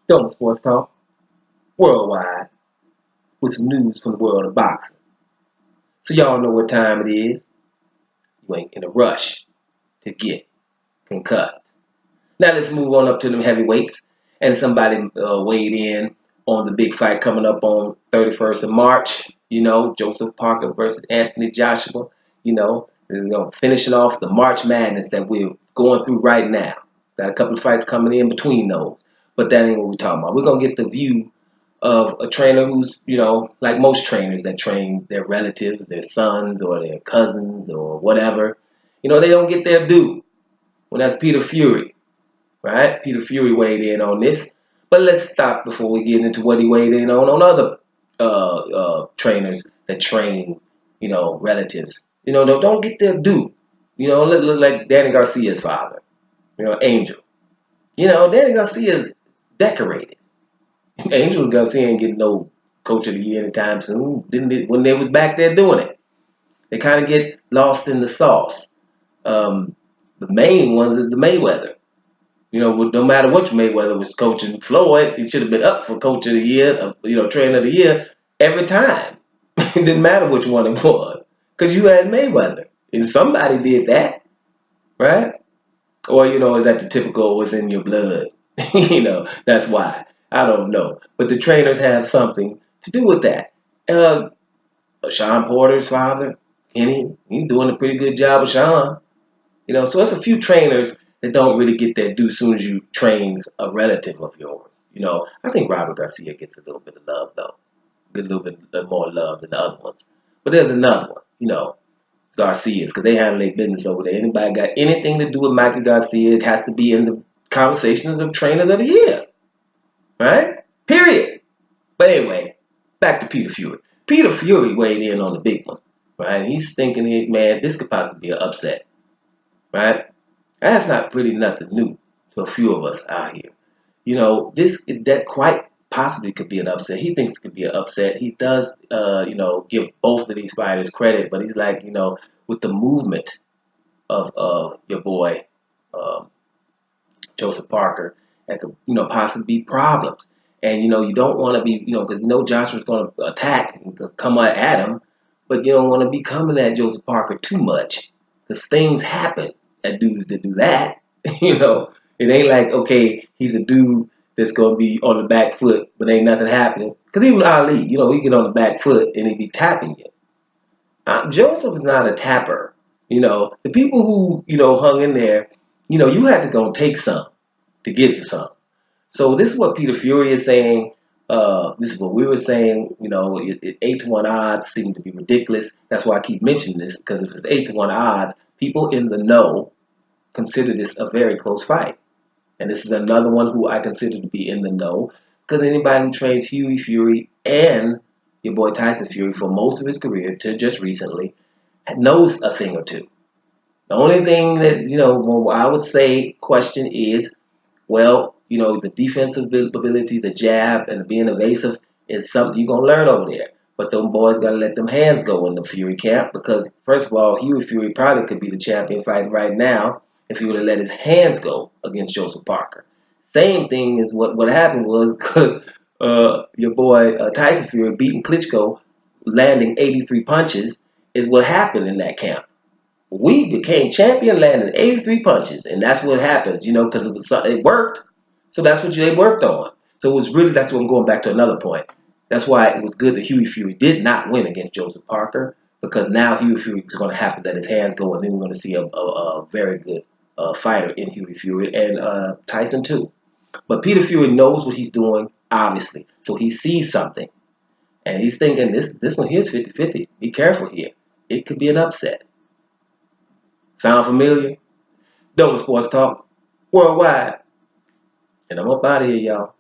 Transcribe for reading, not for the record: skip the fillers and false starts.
Don't Sports Talk worldwide with some news from the world of boxing. So y'all know what time it is. You ain't in a rush to get concussed. Now let's move on up to them heavyweights. And somebody weighed in on the big fight coming up on 31st of March. Joseph Parker versus Anthony Joshua. Finishing off the March Madness that we're going through right now. Got a couple of fights coming in between those. But that ain't what we're talking about. We're going to get the view of a trainer who's, like most trainers that train their relatives, their sons or their cousins or whatever. They don't get their due. Well, that's Peter Fury, right? Peter Fury weighed in on this. But let's stop before we get into what he weighed in on other trainers that train, relatives. Don't get their due. Look like Danny Garcia's father, Angel. Danny Garcia's decorated. Angel Garcia ain't getting no coach of the year anytime soon. Didn't it when they was back there doing it? They kind of get lost in the sauce. The main ones is the Mayweather. No matter which Mayweather was coaching Floyd, he should have been up for coach of the year, trainer of the year every time. It didn't matter which one it was, because you had Mayweather, and somebody did that, right? Or is that the typical was in your blood? That's why. I don't know, but the trainers have something to do with that. Sean Porter's father, Kenny, he's doing a pretty good job with Sean. So it's a few trainers that don't really get their due as soon as you trains a relative of yours. I think Robert Garcia gets a little bit of love though, get a little bit more love than the other ones. But there's another one, Garcia's, because they handle their business over there. Anybody got anything to do with Michael Garcia, it has to be in the conversation of the trainers of the year, right? Period. But anyway, back to Peter Fury. Peter Fury weighed in on the big one, right? He's thinking, man, this could possibly be an upset, right? That's not pretty nothing new to a few of us out here. That quite possibly could be an upset. He thinks it could be an upset. He does, give both of these fighters credit, but he's like, with the movement of your boy Joseph Parker, that could, possibly be problems. And you don't want to be, because Joshua's going to attack and come at him, but you don't want to be coming at Joseph Parker too much, because things happen at dudes that do that. It ain't like, okay, he's a dude that's going to be on the back foot, but ain't nothing happening. Because even Ali, he get on the back foot and he be tapping you. Joseph is not a tapper. The people who, hung in there, you had to go and take some to get some. So this is what Peter Fury is saying. This is what we were saying. 8-to-1 odds seem to be ridiculous. That's why I keep mentioning this, because if it's 8-to-1 odds, people in the know consider this a very close fight. And this is another one who I consider to be in the know, because anybody who trains Hughie Fury and your boy Tyson Fury for most of his career to just recently knows a thing or two. The only thing that, I would say question is, well, the defensive ability, the jab, and being evasive is something you're going to learn over there. But them boys got to let them hands go in the Fury camp, because, first of all, Hughie Fury probably could be the champion fighting right now if he would have let his hands go against Joseph Parker. Same thing is what happened was your boy Tyson Fury beating Klitschko, landing 83 punches, is what happened in that camp. We became champion landing 83 punches, and that's what happens, because it worked. So that's what they worked on. So it was really, that's what I'm going back to another point. That's why it was good that Hughie Fury did not win against Joseph Parker, because now Hughie Fury is going to have to let his hands go, and then we're going to see a very good fighter in Hughie Fury, and Tyson too. But Peter Fury knows what he's doing, obviously. So he sees something, and he's thinking, this one here's 50-50. Be careful here. It could be an upset. Sound familiar? Dope Sports Talk worldwide. And I'm up out of here, y'all.